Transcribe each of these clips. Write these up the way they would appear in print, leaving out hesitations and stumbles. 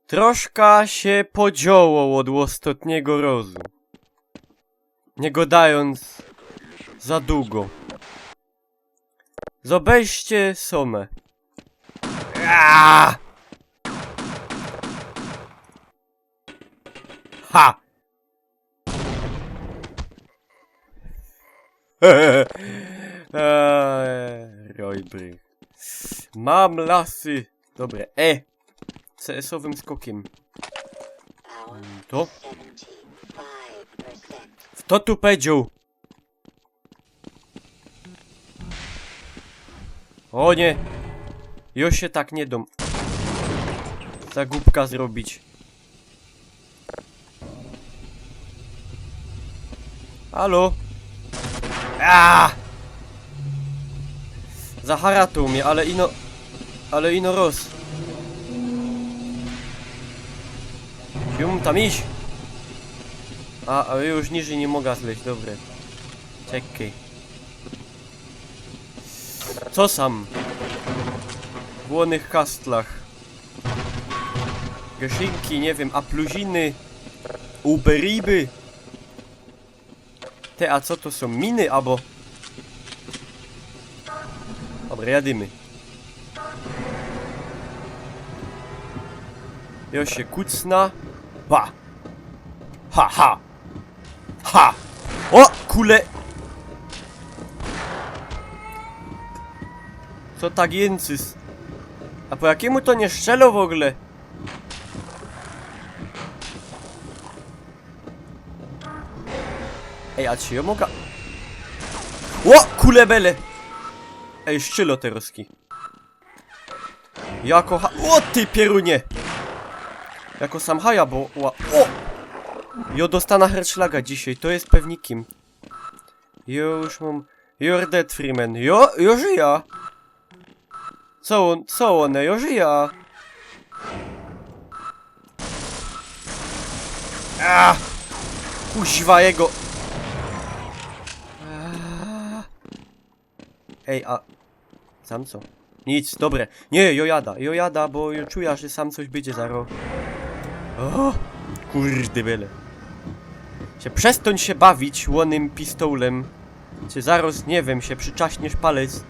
Troszkę się podziało od ostatniego razu. Nie gadając za długo. Zobaczcie same. Aaaa! Ha! Rojbry. Mam lasy. Dobre. CS-owym skokiem. To? Kto tu powiedział? O nie! Już się tak nie dam. Zagubka zrobić. Halo? Zaharatał mnie, ale ino roz. Tam iść. Ale już niżej nie mogę zleźć, dobre. Czekaj. Co sam? W łonych kastlach. Geszynki, nie wiem, apluziny. Uberiby. A co to są? Miny, albo... Dobra, jadymy. Jo się kucna. Ba! Ha, ha! Ha! O! Kule! Co tak jęcys? A po jakiemu to nie szczelo w ogóle? A czy ja mogę... O! Kulebele! Szczelo te roski. Jako O ty pierunie! Jako sam haja, bo... O! Jo dostana herszlaga dzisiaj, to jest pewnikiem. Już mam... You're dead, Freeman. Jo żyja! Co one? Jo żyja! Kuźwa jego! A... Sam co? Nic, dobre. Nie, jojada, bo jo czuję, że sam coś będzie zaro. O! Kurde bele. Przestań się bawić łonym pistolem. Czy zaraz, nie wiem, się przyczaśniesz palec.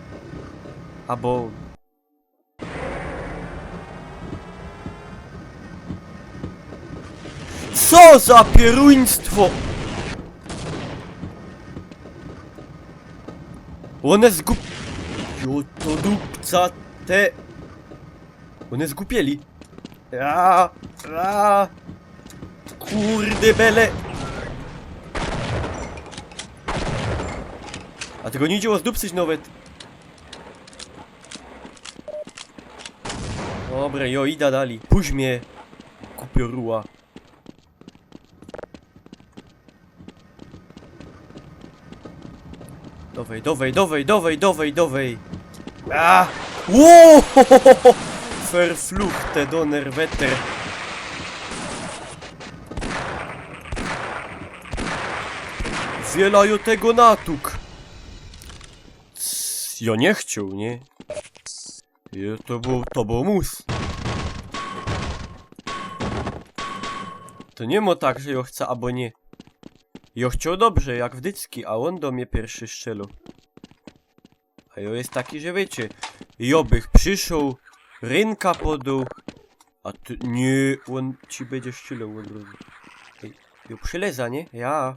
Albo... Co za pieruństwo! One Jo to dupca te... One zgupieli. Kurde bele. A tego nie idzie zdupcyć nawet. Dobre, jo ida dali. Puść mnie. Kupioruła. Dowej. Wow! Verfluchte Donnerwetter. Wielają tego natuk. Ja nie chciał, nie? To był mus. To nie mo tak, że ja chcę, albo nie. Ja chciał dobrze, jak wdycki, a on do mnie pierwszy strzelił. A ja jest taki, że wiecie, ja bych przyszł, rynka podał, a ty, nie, on ci będzie strzelał od razu. Jo przyleza, nie? Ja.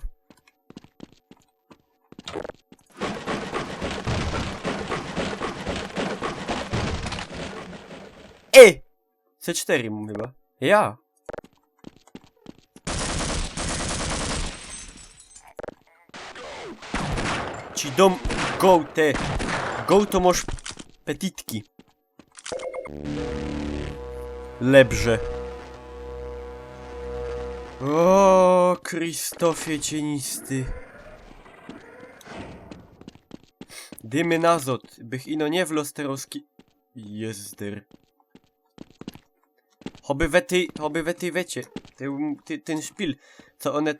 C4 mu chyba. Ja. Ci dom... Go to masz petitki. Lebrze. O, Krzysztofie cienisty. Dymy nazot, bych ino nie wlos teroski... Jezder. Hoby wety wiecie. Ten szpil.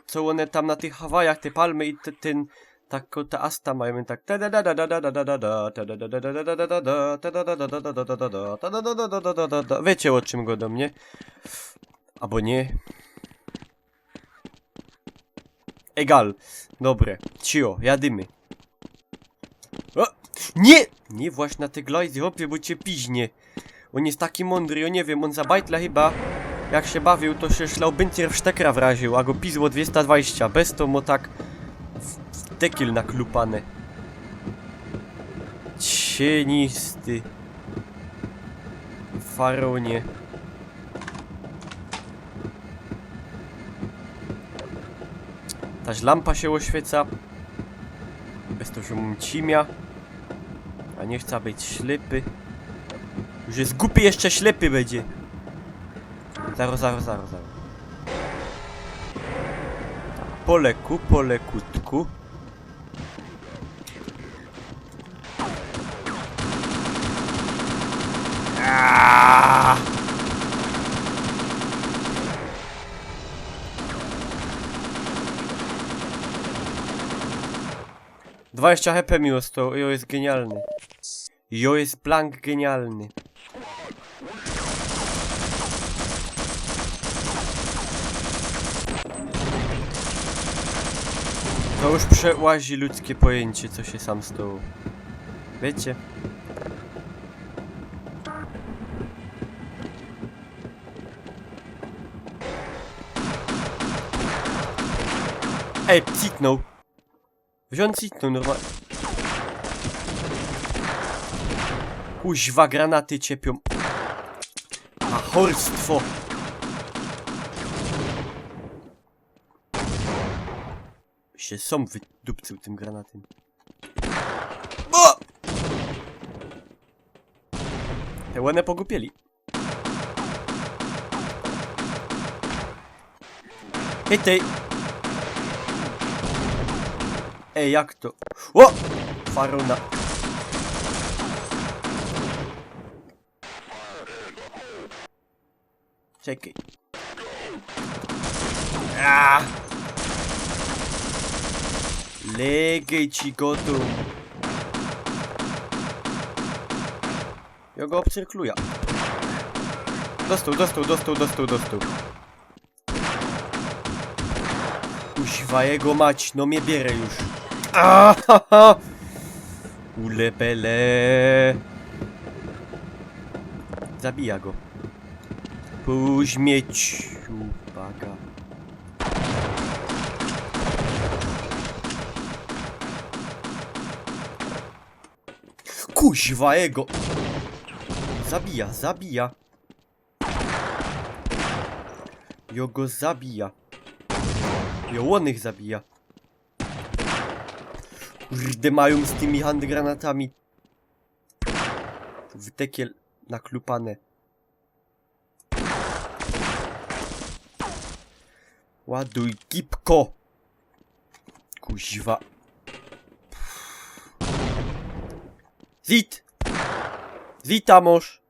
Co one tam na tych Hawajach, te palmy i ten Tak, ta asta mają tak. Wiecie o czym go do mnie? Albo nie. Egal. Dobre. Cio, jadymy. O! Nie! Nie właśnie na te glajzy, hopie, bo cię piźnie. On jest taki mądry, on nie wiem, on za bajtla chyba. Jak się bawił, to się szlał byncier w sztekra wraził, a go pizło 220. Bez to mu tak w tekiel naklupane. Cienisty. Faronie. Ta lampa się oświeca. Bez to, że mu cimia. A nie chce być ślepy. Już jest głupi, jeszcze ślepy będzie. Zaro. Po lekutku. Aaaa! 20 HP mi zostało, jo jest genialny. Jo jest blank genialny. To już przełazi ludzkie pojęcie, co się sam stało. Wiecie? Ej, citnął. Wziąć citnął normalnie. Kuźwa, granaty ciepią. A chorstwo. Się sam wydupcył tym granatem. O! Te łene pogupieli. Hej, tej. Ej, jak to? O! Faruna. Czekaj. Aaaa! Legej ci go tu. Ja go obcyrkluję. Dostał. Uźwa jego mać, no mnie bierę już. Aaaa! Ulepele. Zabija go. Późmieć. Uwaga. Kuźwa jego. Zabija. Jo go zabija. Jo on ich zabija. Kurde, mają z tymi handgranatami. Wytekiel naklupane. Ładuj gipko. Kuźwa. Zitamoż.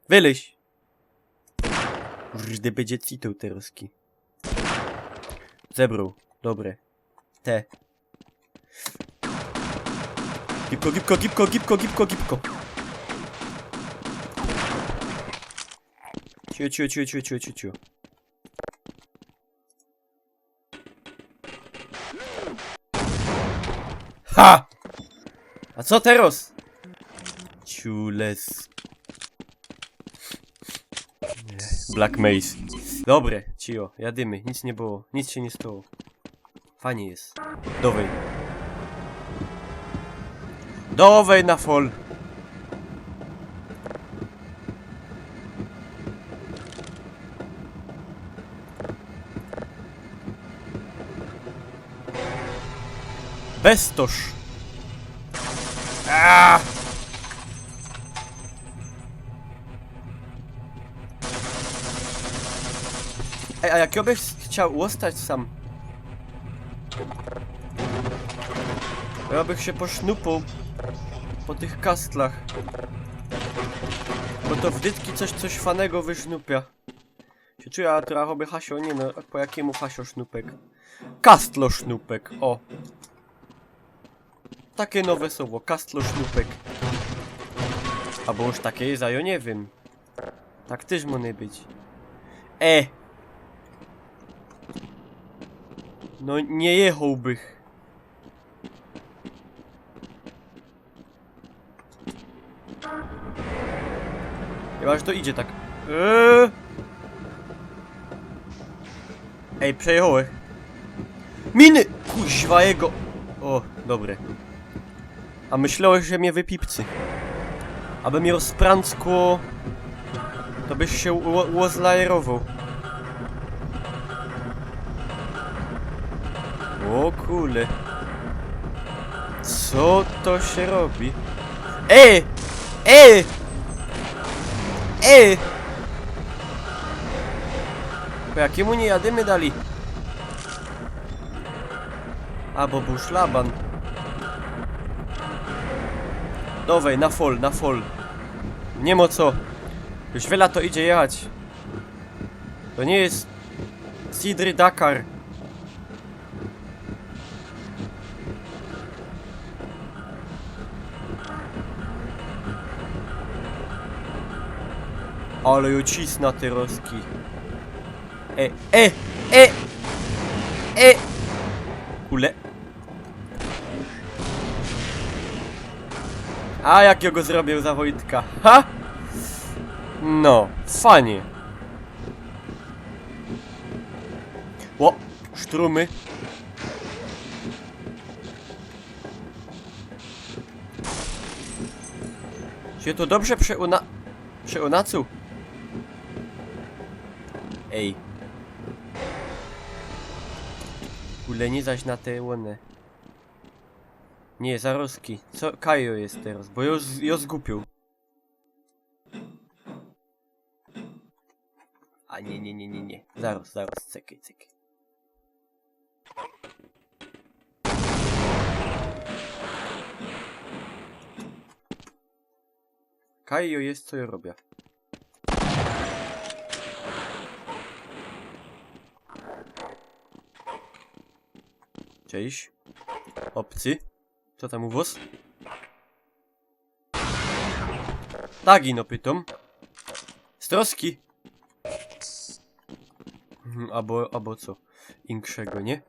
Wyleź. Kurde, będzie citał teroski. Zebrał. Dobre. Te. Gipko. Cio. Ha! A co teraz? Ciules. Black Maze. Dobre, cio, jadymy, nic nie było, nic się nie stało. Fajnie jest. Dowej na fol. Bestoż. Aaaa! Ej, a jak ja byś chciał ostać sam? Ja bych się posznupał po tych kastlach. Bo to wdytki coś fanego wysznupia. Się czuję, a trochę by hasio, nie no, po jakiemu hasio sznupek? Kastlo sznupek, o. takie nowe słowo, kastlo sznupek. Albo już takie jest, a ja nie wiem. Tak też może być. No nie jechałbych. Chyba, że to idzie tak. Ej, przejechałem. Miny! Kuźwa jego. O, dobre. A myślałeś, że mnie wypipcy. Aby mnie rozprancło, to byś się łozlajerował. O kule. Co to się robi? Po jakiemu nie jadymy dali? A, bo był szlaban. Dawaj, na fall. Nie ma co. Już wiele to idzie jechać. To nie jest Sidry Dakar. Ale jo cisna te roski. Kule. A jak ja go zrobię za Wojtka? Ha! No, fajnie. O, sztrumy. Się to dobrze przeonacu? Ej. Kule, nie zaś na te łone. Nie, zaroski. Co Kajo jest teraz? Bo ją zgubił. A nie. Zaraz, czekaj. Kajo jest, co ja robię. Cześć. Obcy. Co tam u was? Tagi no pytam. Stroski. Albo co? Inkszego, nie?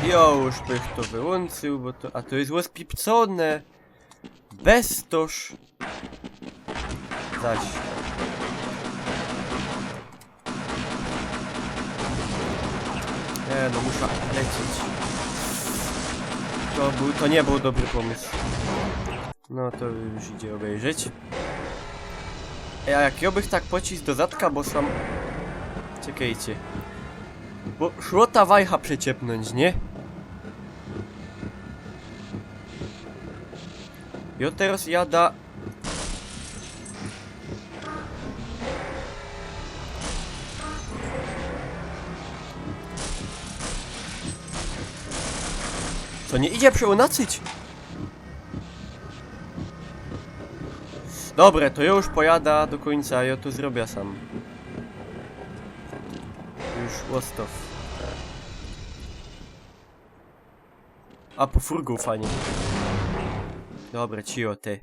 Ja już bych to wyłączył, bo to... A to jest rozpipcone. Bestoż. Zaś. Nie, no muszę lecieć. To nie był dobry pomysł. No to już idzie obejrzeć. A jak ja bych tak pocisk do zadka, bo sam... Czekajcie. Bo szło ta wajcha przeciepnąć, nie? Ja teraz jada... Co nie idzie przełnacyć? Dobre, to ja już pojada do końca, ja to zrobię sam. Już łostow. A po furgu fajnie. Dobre, cio ty.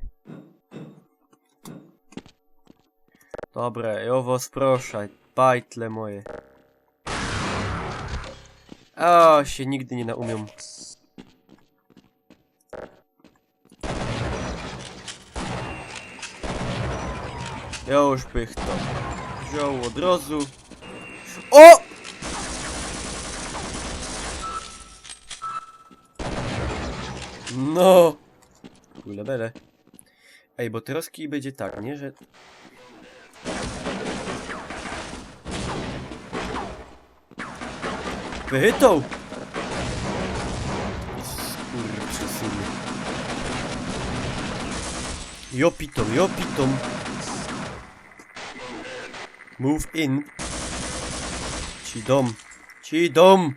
Dobre, ja was proszę, bajtle moje. O, się nigdy nie naumią. Ja już bych to wziął od razu. O! No! Kule bele. Ej, bo troski będzie tak, nie? Że... Wychytał! Skurczysyny. Jopitom. Move in. Ci dom.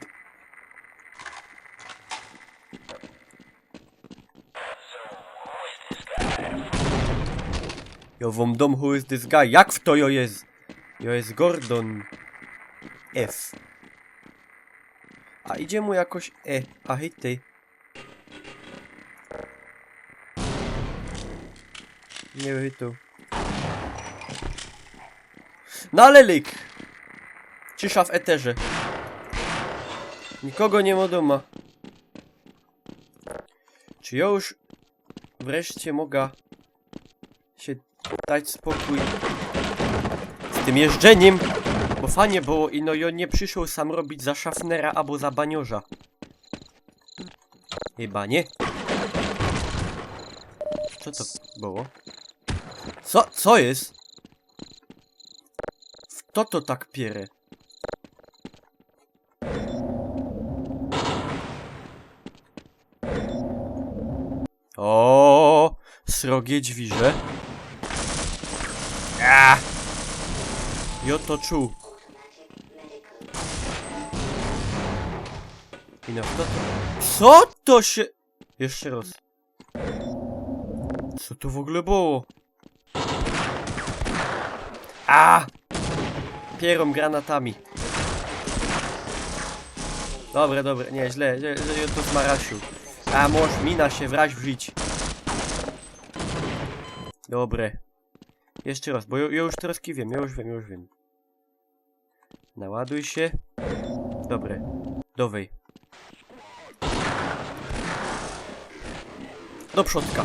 Jo wam dom, who is this guy? Jak w to jo jest? Jo jest Gordon. F. A idzie mu jakoś... a hej ty. Nie wytu. No ale lyk! Cisza w eterze. Nikogo nie ma doma. Czy ja już wreszcie mogę się dać spokój z tym jeżdżeniem? Bo fajnie było i no i on nie przyszedł sam robić za szafnera albo za baniorza. Chyba nie. Co to było? Co jest? Kto to tak pierze? O, srogie dźwirze. Jo to czuł. I no kto to? Co to się... Jeszcze raz. Co to w ogóle było? Pierą granatami. Dobre, nie, źle to zmaraszył. Możesz mina się wrać w żyć. Dobre. Jeszcze raz, bo ja już troszkę wiem, ja już wiem. Naładuj się. Dobre. Dowej. Do przodka.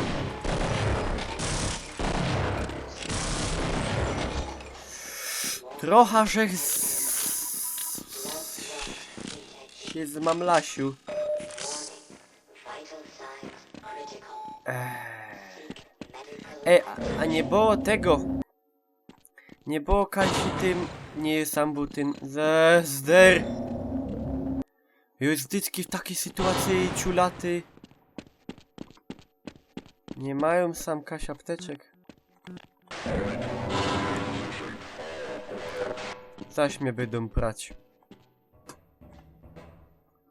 Trochę się zmamlasił. A nie było tego. Nie było Kasi tym. Nie sam był ten zder. Jest wtyczki w takiej sytuacji ciulaty. Nie mają sam Kasia apteczek. Zaś mnie będą prać.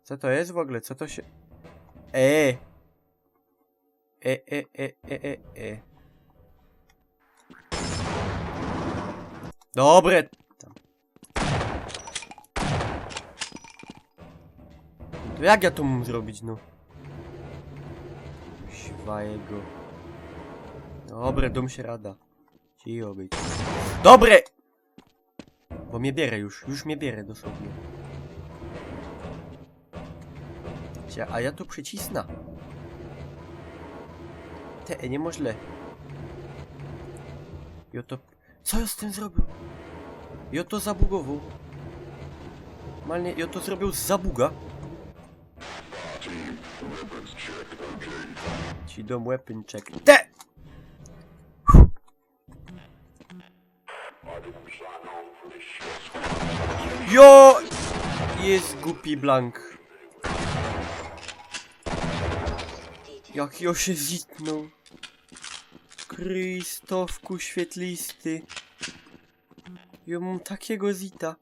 Co to jest w ogóle? Co to się... Dobre! To jak ja to mam zrobić, no? Siwa jego. Dobre, dom się rada. Cicho być. Dobre! Bo mnie bierę już mnie bierę dosłownie. A ja to przycisnę. Nie możle. Jo to... Co ja z tym zrobił? Jo to zabugował. Malnie, jo to zrobił z zabuga. Ci dom weapon check. Jo! Jest głupi blank. Jak jo się zitnął. Krystofku świetlisty. Jo mam takiego zita.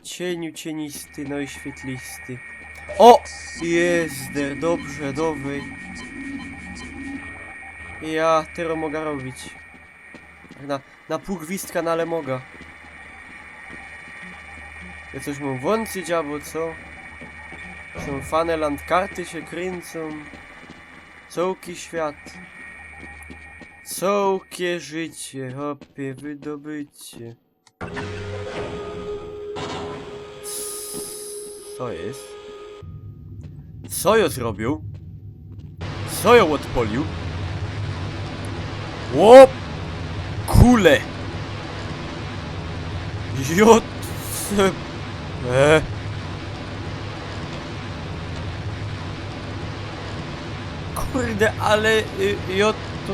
Cieniu cienisty, no i świetlisty. O! Jezder, dobrze, dobry. Ja teraz mogę robić. Na pół gwizdka, no ale mogę. Ja coś mam włączyć, albo co? Są fane landkarty się kręcą. Cołki świat. Cołkie życie, hopie wydobycie. Co jest? Co ją zrobił? Co ją odpolił? Łop! Kule! Jot... Kurde, ale... Jot... To...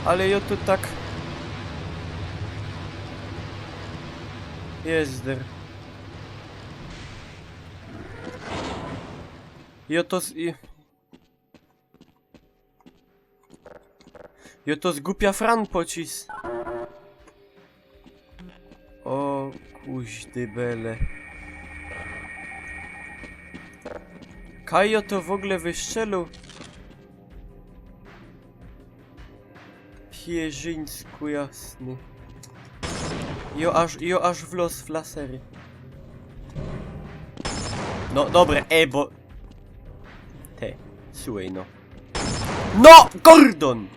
Ale jot to tak... Jezder. Jotos i... Jotos głupia Fran pocis. O kuźdy bele. Kajo to w ogóle wyszczelu. Pierzyńsku jasny. Jo aż w los w lasery. No dobre, bo... Te, słuchaj no. No! Gordon!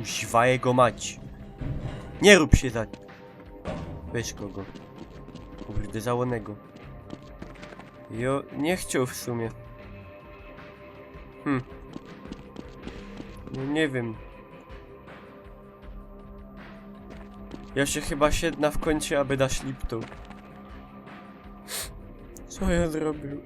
Usiwa jego mać. Nie rób się za... Weź kogo. Kurde, załonego. Jo, nie chciał w sumie. No nie wiem. Ja się chyba siedna w kącie, aby dać liptą. Co ja zrobił?